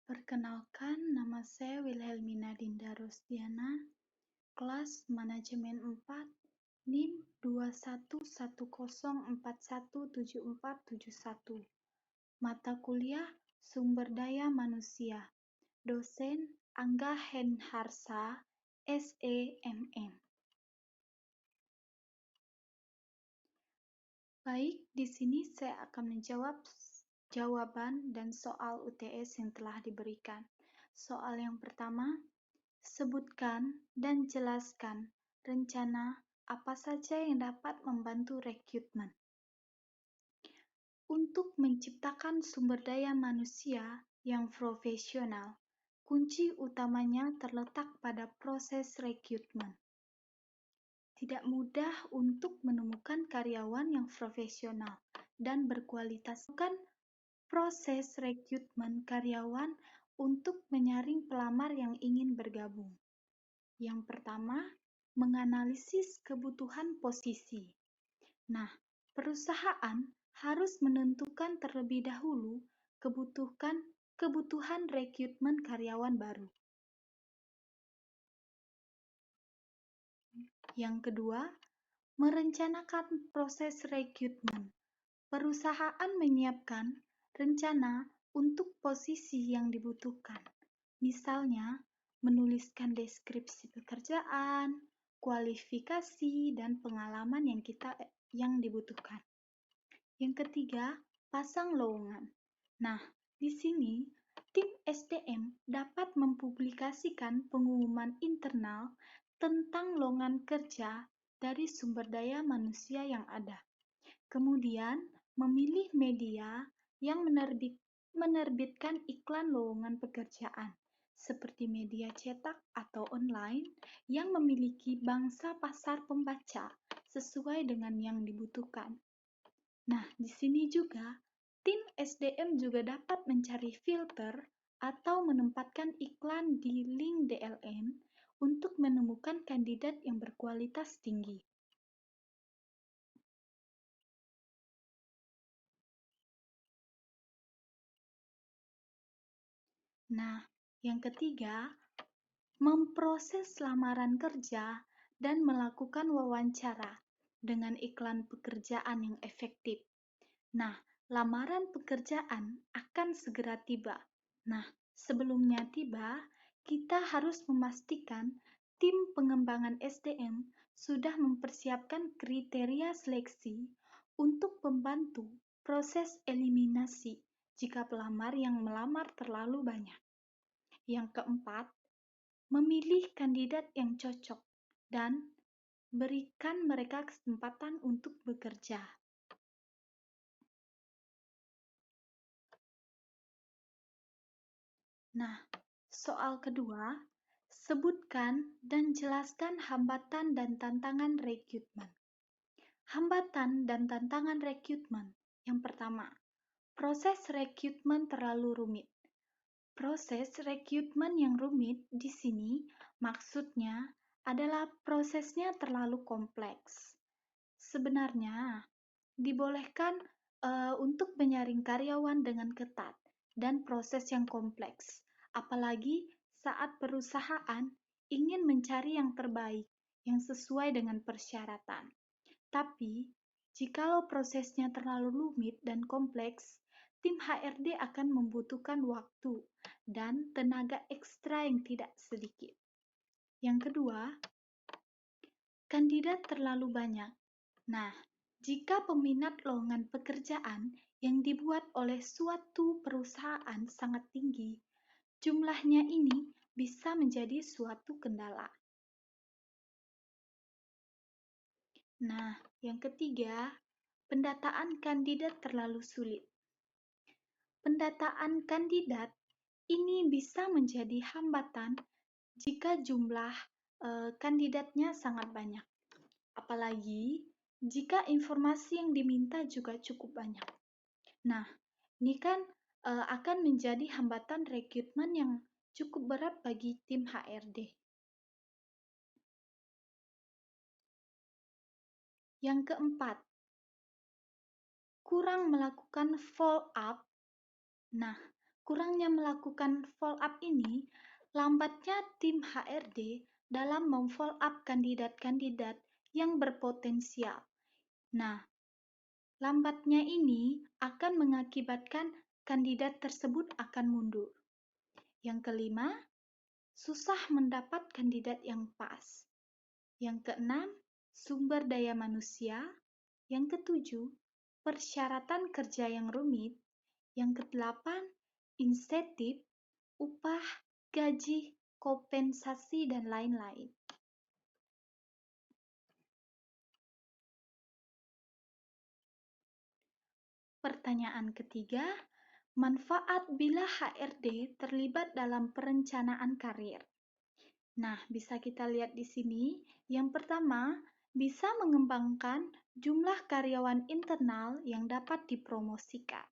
Perkenalkan, nama saya Wilhelmina Dinda Rosdiana, kelas Manajemen 4, NIM 2110417471. Mata kuliah Sumber Daya Manusia. Dosen Angga Henharsa, SEMM. Baik, di sini saya akan menjawab jawaban dan soal UTS yang telah diberikan. Soal yang pertama, sebutkan dan jelaskan rencana apa saja yang dapat membantu rekrutmen. Untuk menciptakan sumber daya manusia yang profesional, kunci utamanya terletak pada proses rekrutmen. Tidak mudah untuk menemukan karyawan yang profesional dan berkualitas. Bukan proses rekrutmen karyawan untuk menyaring pelamar yang ingin bergabung. Yang pertama, menganalisis kebutuhan posisi. Nah, perusahaan harus menentukan terlebih dahulu kebutuhan rekrutmen karyawan baru. Yang kedua, merencanakan proses rekrutmen. Perusahaan menyiapkan rencana untuk posisi yang dibutuhkan. Misalnya, menuliskan deskripsi pekerjaan, kualifikasi, dan pengalaman yang dibutuhkan. Yang ketiga, pasang lowongan. Nah, di sini tim SDM dapat mempublikasikan pengumuman internal tentang lowongan kerja dari sumber daya manusia yang ada. Kemudian, memilih media yang menerbitkan iklan lowongan pekerjaan, seperti media cetak atau online yang memiliki bangsa pasar pembaca sesuai dengan yang dibutuhkan. Nah, di sini juga tim SDM juga dapat mencari filter atau menempatkan iklan di link DLN untuk menemukan kandidat yang berkualitas tinggi. Nah, yang ketiga, memproses lamaran kerja dan melakukan wawancara dengan iklan pekerjaan yang efektif. Nah, lamaran pekerjaan akan segera tiba. Nah, sebelumnya tiba, kita harus memastikan tim pengembangan SDM sudah mempersiapkan kriteria seleksi untuk membantu proses eliminasi jika pelamar yang melamar terlalu banyak. Yang keempat, memilih kandidat yang cocok dan berikan mereka kesempatan untuk bekerja. Nah, soal kedua, sebutkan dan jelaskan hambatan dan tantangan rekrutmen. Hambatan dan tantangan rekrutmen. Yang pertama, proses rekrutmen terlalu rumit. Proses rekrutmen yang rumit di sini maksudnya adalah prosesnya terlalu kompleks. Sebenarnya, dibolehkan untuk menyaring karyawan dengan ketat dan proses yang kompleks, apalagi saat perusahaan ingin mencari yang terbaik yang sesuai dengan persyaratan. Tapi, jikalau prosesnya terlalu rumit dan kompleks, tim HRD akan membutuhkan waktu dan tenaga ekstra yang tidak sedikit. Yang kedua, kandidat terlalu banyak. Nah, jika peminat lowongan pekerjaan yang dibuat oleh suatu perusahaan sangat tinggi, jumlahnya ini bisa menjadi suatu kendala. Nah, yang ketiga, pendataan kandidat terlalu sulit. Pendataan kandidat ini bisa menjadi hambatan jika jumlah kandidatnya sangat banyak. Apalagi jika informasi yang diminta juga cukup banyak. Nah, ini kan akan menjadi hambatan rekrutmen yang cukup berat bagi tim HRD. Yang keempat, kurang melakukan follow up. Nah, kurangnya melakukan follow up ini, lambatnya tim HRD dalam memfollow up kandidat-kandidat yang berpotensial. Nah, lambatnya ini akan mengakibatkan kandidat tersebut akan mundur. Yang kelima, susah mendapat kandidat yang pas. Yang keenam, sumber daya manusia. Yang ketujuh, persyaratan kerja yang rumit. Yang kedelapan, insentif, upah, gaji, kompensasi, dan lain-lain. Pertanyaan ketiga, manfaat bila HRD terlibat dalam perencanaan karir. Nah, bisa kita lihat di sini. Yang pertama, bisa mengembangkan jumlah karyawan internal yang dapat dipromosikan.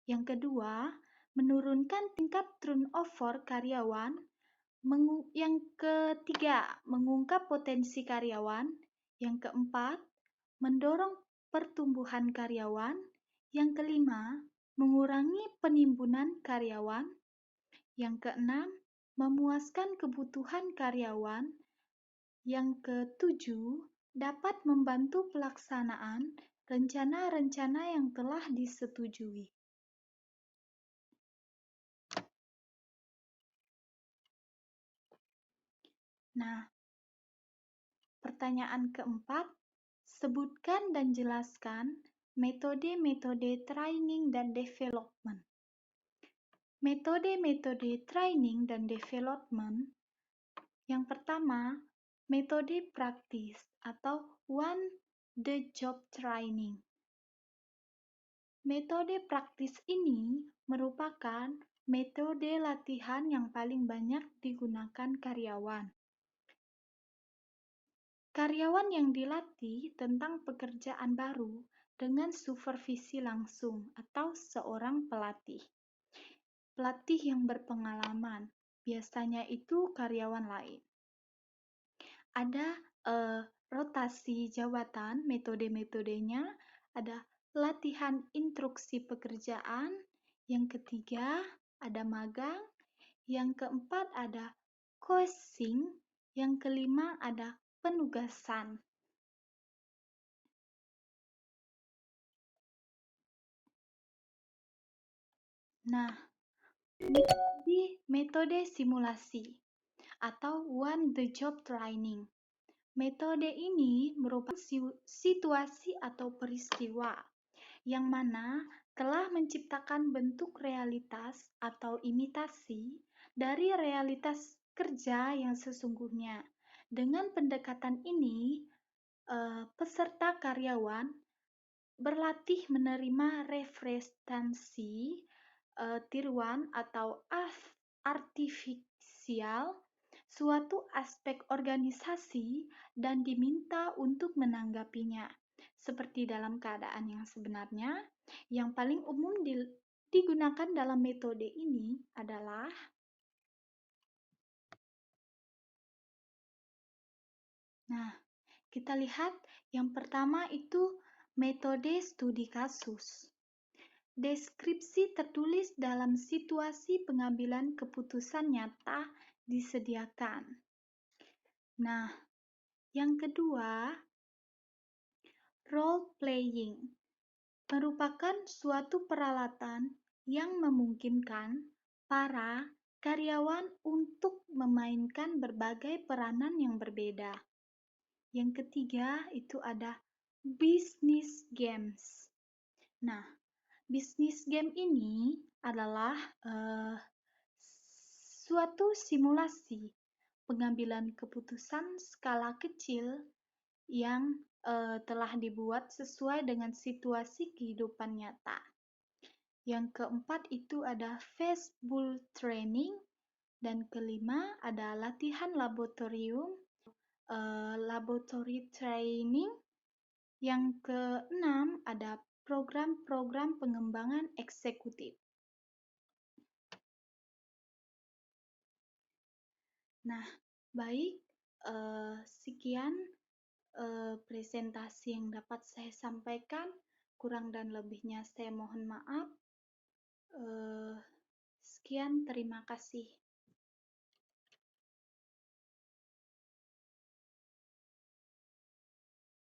Yang kedua, menurunkan tingkat turnover karyawan. Yang ketiga, mengungkap potensi karyawan. Yang keempat, mendorong pertumbuhan karyawan. Yang kelima, mengurangi penimbunan karyawan. Yang keenam, memuaskan kebutuhan karyawan. Yang ketujuh, dapat membantu pelaksanaan rencana-rencana yang telah disetujui. Nah, pertanyaan keempat, sebutkan dan jelaskan metode-metode training dan development. Metode-metode training dan development. Yang pertama, metode praktis atau one the job training. Metode praktis ini merupakan metode latihan yang paling banyak digunakan karyawan. Karyawan yang dilatih tentang pekerjaan baru dengan supervisi langsung atau seorang pelatih. Pelatih yang berpengalaman, biasanya itu karyawan lain. Ada rotasi jabatan, metode-metodenya, ada latihan instruksi pekerjaan, yang ketiga ada magang, yang keempat ada coaching, yang kelima ada penugasan. Nah, metode simulasi atau one the job training. Metode ini merupakan situasi atau peristiwa yang mana telah menciptakan bentuk realitas atau imitasi dari realitas kerja yang sesungguhnya. Dengan pendekatan ini, peserta karyawan berlatih menerima representasi tiruan atau artifisial suatu aspek organisasi dan diminta untuk menanggapinya seperti dalam keadaan yang sebenarnya. Yang paling umum digunakan dalam metode ini adalah kita lihat yang pertama itu metode studi kasus. Deskripsi tertulis dalam situasi pengambilan keputusan nyata disediakan. Nah, yang kedua, role playing merupakan suatu peralatan yang memungkinkan para karyawan untuk memainkan berbagai peranan yang berbeda. Yang ketiga itu ada business games. Nah, business game ini adalah suatu simulasi pengambilan keputusan skala kecil yang telah dibuat sesuai dengan situasi kehidupan nyata. Yang keempat itu ada fastball training, dan kelima ada latihan laboratorium, laboratory training. Yang keenam ada program-program pengembangan eksekutif. Nah, baik, sekian presentasi yang dapat saya sampaikan. Kurang dan lebihnya saya mohon maaf. Sekian, terima kasih.